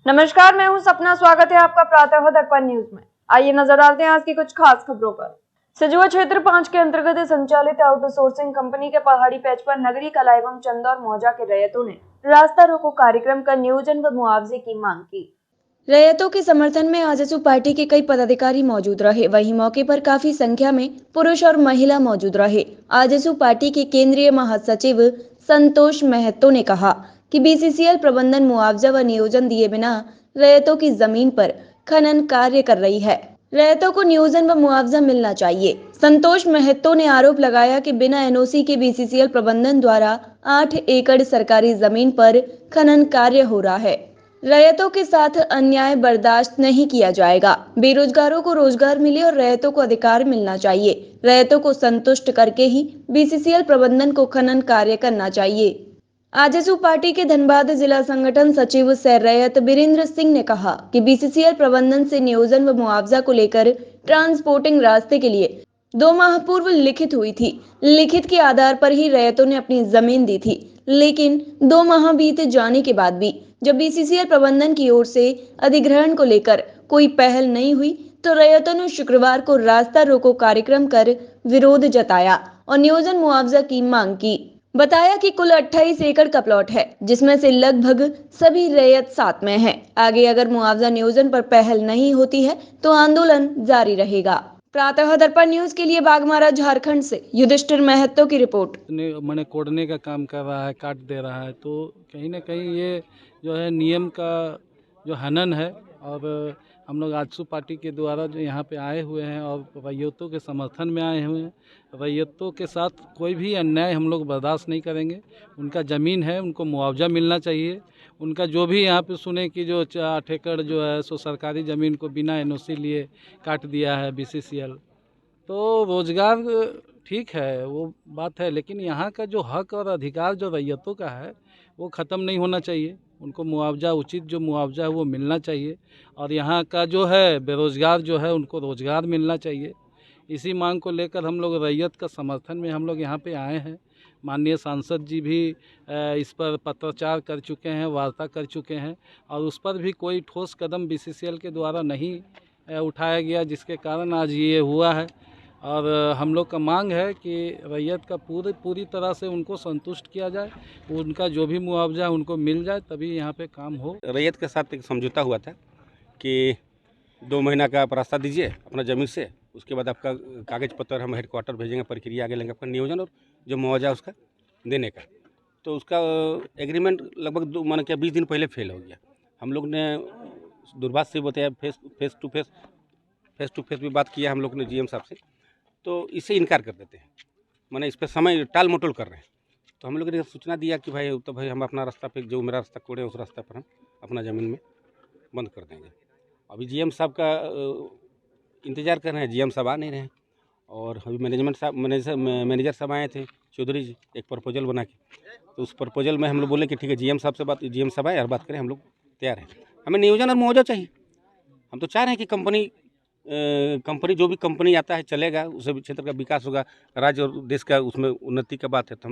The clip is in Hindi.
नमस्कार, मैं हूं सपना। स्वागत है आपका प्रातः दर्पण न्यूज में। आइए नजर डालते हैं आज की कुछ खास खबरों पर। सजुआ क्षेत्र 5 के अंतर्गत संचालित आउटसोर्सिंग कंपनी के पहाड़ी पैच पर नगरी कला एवं चंदा और मौजा के रैयतों ने रास्ता रोको कार्यक्रम कर नियोजन व मुआवजे की मांग की। रैयतों के समर्थन में आजसू पार्टी के कई पदाधिकारी मौजूद रहे। वहीं मौके पर काफी संख्या में पुरुष और महिला मौजूद रहे। आजसू पार्टी के केंद्रीय महासचिव संतोष महतो ने कहा कि बीसीसीएल प्रबंधन मुआवजा व नियोजन दिए बिना रैयतों की जमीन पर खनन कार्य कर रही है। रैयतों को नियोजन व मुआवजा मिलना चाहिए। संतोष महतो ने आरोप लगाया कि बिना एनओसी के बीसीसीएल प्रबंधन द्वारा 8 एकड़ सरकारी जमीन पर खनन कार्य हो रहा है। रैयतों के साथ अन्याय बर्दाश्त नहीं किया जाएगा। बेरोजगारों को रोजगार मिले और रैयतों को अधिकार मिलना चाहिए। रैयतों को संतुष्ट करके ही बीसीसीएल प्रबंधन को खनन कार्य करना चाहिए। आजसू पार्टी के धनबाद जिला संगठन सचिव सह रैयत बीरेंद्र सिंह ने कहा कि बीसीसीएल प्रबंधन से नियोजन व मुआवजा को लेकर ट्रांसपोर्टिंग रास्ते के लिए 2 माह पूर्व लिखित हुई थी। लिखित के आधार पर ही रैयतों ने अपनी जमीन दी थी, लेकिन 2 माह बीत जाने के बाद भी जब बीसीसीएल प्रबंधन की ओर से अधिग्रहण को लेकर कोई पहल नहीं हुई तो रैयतों ने शुक्रवार को रास्ता रोको कार्यक्रम कर विरोध जताया और नियोजन मुआवजा की मांग की। बताया कि कुल 28 एकड़ का प्लॉट है, जिसमें से लगभग सभी रैयत साथ में हैं। आगे अगर मुआवजा नियोजन पर पहल नहीं होती है तो आंदोलन जारी रहेगा। प्रातः दर्पण न्यूज के लिए बागमारा झारखंड से युधिष्ठिर महतो की रिपोर्ट। मैंने कोड़ने का काम कर रहा है, काट दे रहा है, तो कहीं ना कहीं ये जो है नियम का जो हनन है। और हम लोग आजसू पार्टी के द्वारा जो यहाँ पे आए हुए हैं और रैयतों के समर्थन में आए हुए हैं। रैयतों के साथ कोई भी अन्याय हम लोग बर्दाश्त नहीं करेंगे। उनका ज़मीन है, उनको मुआवजा मिलना चाहिए। उनका जो भी यहाँ पे सुने कि जो 8 एकड़ जो है सो सरकारी ज़मीन को बिना एनओसी लिए काट दिया है बीसीसीएल, तो रोजगार ठीक है, वो बात है, लेकिन यहाँ का जो हक और अधिकार जो रैयतों का है वो ख़त्म नहीं होना चाहिए। उनको मुआवजा, उचित जो मुआवजा है वो मिलना चाहिए। और यहाँ का जो है बेरोज़गार जो है उनको रोज़गार मिलना चाहिए। इसी मांग को लेकर हम लोग रैयत का समर्थन में हम लोग यहाँ पे आए हैं। माननीय सांसद जी भी इस पर पत्राचार कर चुके हैं, वार्ता कर चुके हैं, और उस पर भी कोई ठोस कदम बीसीसीएल के द्वारा नहीं उठाया गया, जिसके कारण आज ये हुआ है। और हम लोग का मांग है कि रैयत का पूरी तरह से उनको संतुष्ट किया जाए, उनका जो भी मुआवजा है उनको मिल जाए, तभी यहाँ पे काम हो। रैयत के साथ एक समझौता हुआ था कि 2 महीना का आप रास्ता दीजिए अपना ज़मीन से, उसके बाद आपका कागज़ पत्र हम हेडक्वार्टर भेजेंगे, प्रक्रिया आगे लेंगे, आपका नियोजन और जो मुआवजा उसका देने का। तो उसका एग्रीमेंट लगभग 20 दिन पहले फेल हो गया। हम लोग ने दूरभाष से बताया, फेस टू फेस भी बात किया हम लोग ने जीएम साहब से, तो इससे इनकार कर देते हैं, माने इस पर समय टाल मटोल कर रहे हैं। तो हम लोगों ने सूचना दिया कि भाई हम अपना रास्ता पे, जो मेरा रास्ता कोड़े उस रास्ते पर हम अपना ज़मीन में बंद कर देंगे। अभी जीएम साहब का इंतज़ार कर रहे हैं, जीएम साहब आ नहीं रहे हैं। और अभी मैनेजर साहब आए थे, चौधरी जी, एक प्रपोजल बना के, तो उस प्रपोजल में हम लोग बोले कि ठीक है जीएम साहब से जीएम साहब आए और बात करें, हम लोग तैयार हैं। हमें नियोजन और मुआवजा चाहिए। हम तो चाह रहे हैं कि कंपनी जो भी कंपनी आता है चलेगा, उस क्षेत्र का विकास होगा, राज्य और देश का उसमें उन्नति का बात है।